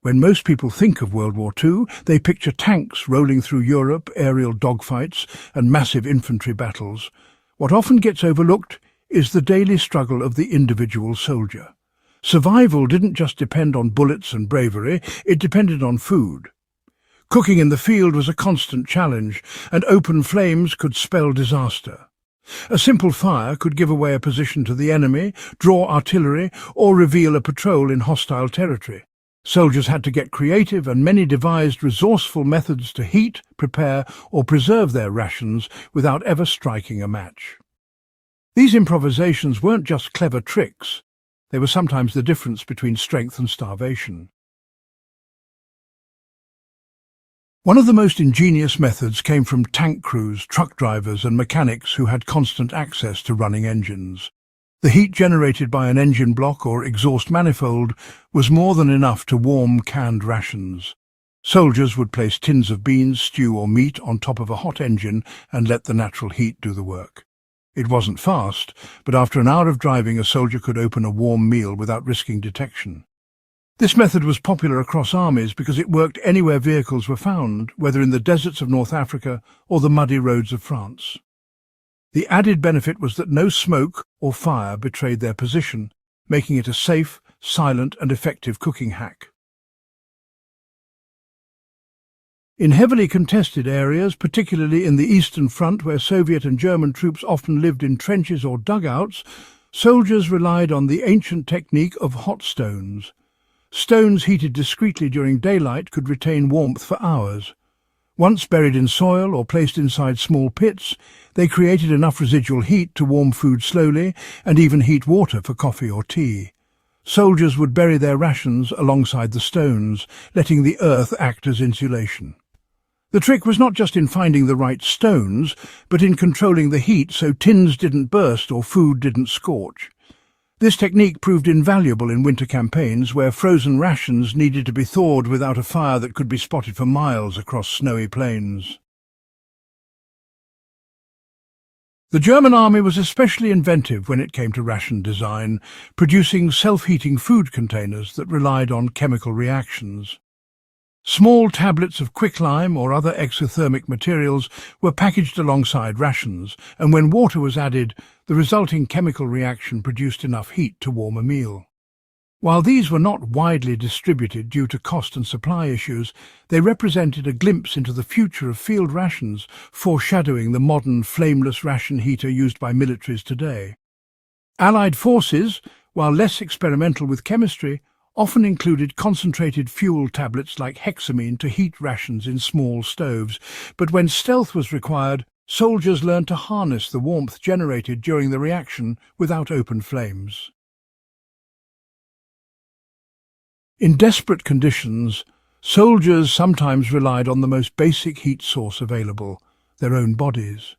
When most people think of World War II, they picture tanks rolling through Europe, aerial dogfights, and massive infantry battles. What often gets overlooked is the daily struggle of the individual soldier. Survival didn't just depend on bullets and bravery, it depended on food. Cooking in the field was a constant challenge, and open flames could spell disaster. A simple fire could give away a position to the enemy, draw artillery, or reveal a patrol in hostile territory. Soldiers had to get creative, and many devised resourceful methods to heat, prepare, or preserve their rations without ever striking a match. These improvisations weren't just clever tricks, they were sometimes the difference between strength and starvation. One of the most ingenious methods came from tank crews, truck drivers, and mechanics who had constant access to running engines. The heat generated by an engine block or exhaust manifold was more than enough to warm canned rations. Soldiers would place tins of beans, stew, or meat on top of a hot engine and let the natural heat do the work. It wasn't fast, but after an hour of driving, a soldier could open a warm meal without risking detection. This method was popular across armies because it worked anywhere vehicles were found, whether in the deserts of North Africa or the muddy roads of France. The added benefit was that no smoke or fire betrayed their position, making it a safe, silent, and effective cooking hack. In heavily contested areas, particularly in the Eastern Front where Soviet and German troops often lived in trenches or dugouts, soldiers relied on the ancient technique of hot stones. Stones heated discreetly during daylight could retain warmth for hours. Once buried in soil or placed inside small pits, they created enough residual heat to warm food slowly and even heat water for coffee or tea. Soldiers would bury their rations alongside the stones, letting the earth act as insulation. The trick was not just in finding the right stones, but in controlling the heat so tins didn't burst or food didn't scorch. This technique proved invaluable in winter campaigns where frozen rations needed to be thawed without a fire that could be spotted for miles across snowy plains. The German army was especially inventive when it came to ration design, producing self-heating food containers that relied on chemical reactions. Small tablets of quicklime or other exothermic materials were packaged alongside rations, and when water was added, the resulting chemical reaction produced enough heat to warm a meal. While these were not widely distributed due to cost and supply issues, they represented a glimpse into the future of field rations, foreshadowing the modern flameless ration heater used by militaries today. Allied forces, while less experimental with chemistry, often included concentrated fuel tablets like hexamine to heat rations in small stoves, but when stealth was required, soldiers learned to harness the warmth generated during the reaction without open flames. In desperate conditions, soldiers sometimes relied on the most basic heat source available, their own bodies.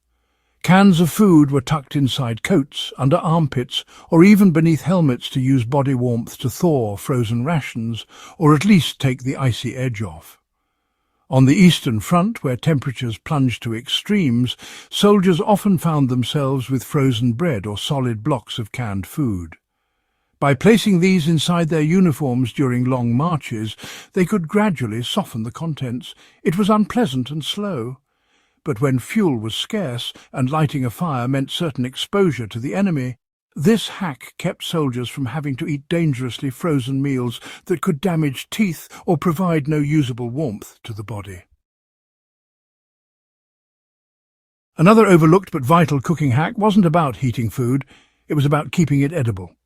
Cans of food were tucked inside coats, under armpits, or even beneath helmets to use body warmth to thaw frozen rations, or at least take the icy edge off. On the Eastern Front, where temperatures plunged to extremes, soldiers often found themselves with frozen bread or solid blocks of canned food. By placing these inside their uniforms during long marches, they could gradually soften the contents. It was unpleasant and slow. But when fuel was scarce and lighting a fire meant certain exposure to the enemy, this hack kept soldiers from having to eat dangerously frozen meals that could damage teeth or provide no usable warmth to the body. Another overlooked but vital cooking hack wasn't about heating food, it was about keeping it edible.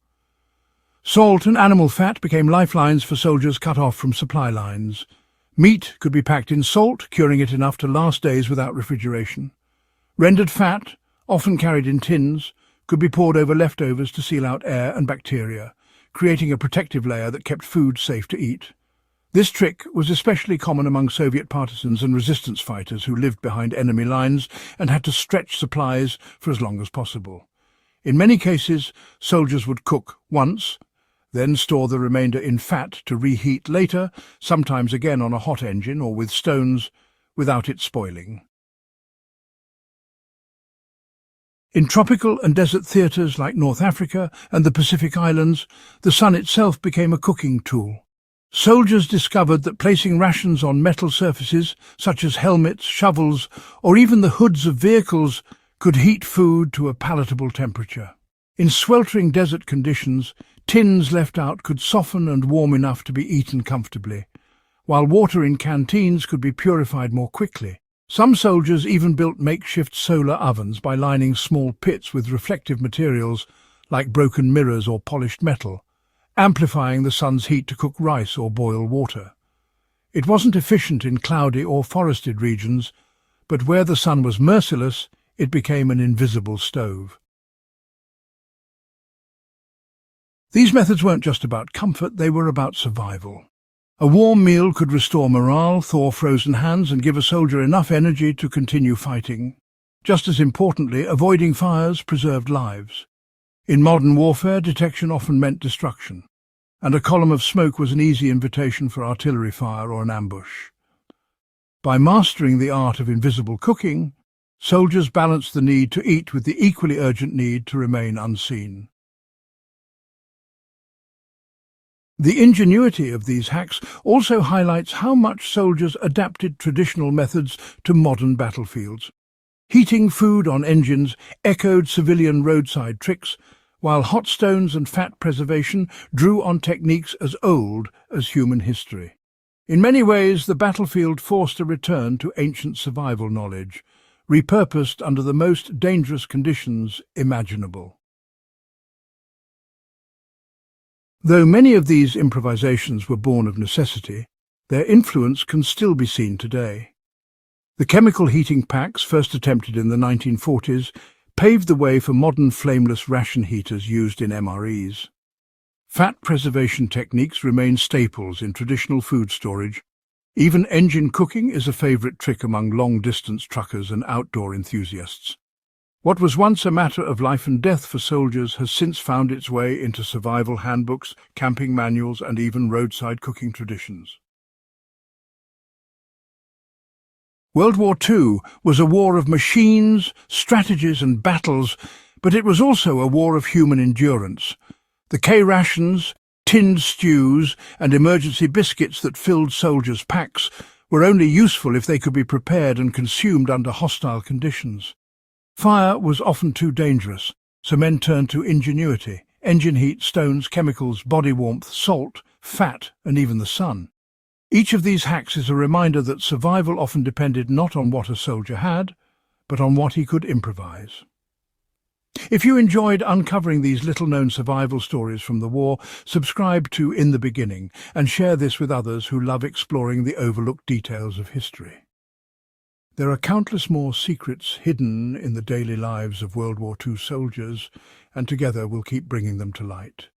Salt and animal fat became lifelines for soldiers cut off from supply lines. Meat could be packed in salt, curing it enough to last days without refrigeration. Rendered fat, often carried in tins, could be poured over leftovers to seal out air and bacteria, creating a protective layer that kept food safe to eat. This trick was especially common among Soviet partisans and resistance fighters who lived behind enemy lines and had to stretch supplies for as long as possible. In many cases, soldiers would cook once, then store the remainder in fat to reheat later, sometimes again on a hot engine or with stones, without it spoiling. In tropical and desert theatres like North Africa and the Pacific Islands, the sun itself became a cooking tool. Soldiers discovered that placing rations on metal surfaces, such as helmets, shovels, or even the hoods of vehicles, could heat food to a palatable temperature. In sweltering desert conditions, tins left out could soften and warm enough to be eaten comfortably, while water in canteens could be purified more quickly. Some soldiers even built makeshift solar ovens by lining small pits with reflective materials like broken mirrors or polished metal, amplifying the sun's heat to cook rice or boil water. It wasn't efficient in cloudy or forested regions, but where the sun was merciless, it became an invisible stove. These methods weren't just about comfort, they were about survival. A warm meal could restore morale, thaw frozen hands, and give a soldier enough energy to continue fighting. Just as importantly, avoiding fires preserved lives. In modern warfare, detection often meant destruction, and a column of smoke was an easy invitation for artillery fire or an ambush. By mastering the art of invisible cooking, soldiers balanced the need to eat with the equally urgent need to remain unseen. The ingenuity of these hacks also highlights how much soldiers adapted traditional methods to modern battlefields. Heating food on engines echoed civilian roadside tricks, while hot stones and fat preservation drew on techniques as old as human history. In many ways, the battlefield forced a return to ancient survival knowledge, repurposed under the most dangerous conditions imaginable. Though many of these improvisations were born of necessity, their influence can still be seen today. The chemical heating packs, first attempted in the 1940s, paved the way for modern flameless ration heaters used in MREs. Fat preservation techniques remain staples in traditional food storage. Even engine cooking is a favorite trick among long-distance truckers and outdoor enthusiasts. What was once a matter of life and death for soldiers has since found its way into survival handbooks, camping manuals, and even roadside cooking traditions. World War II was a war of machines, strategies, and battles, but it was also a war of human endurance. The K-rations, tinned stews, and emergency biscuits that filled soldiers' packs were only useful if they could be prepared and consumed under hostile conditions. Fire was often too dangerous, so men turned to ingenuity: engine heat, stones, chemicals, body warmth, salt, fat, and even the sun. Each of these hacks is a reminder that survival often depended not on what a soldier had, but on what he could improvise. If you enjoyed uncovering these little-known survival stories from the war, subscribe to In the Beginning and share this with others who love exploring the overlooked details of history. There are countless more secrets hidden in the daily lives of World War II soldiers, and together we'll keep bringing them to light.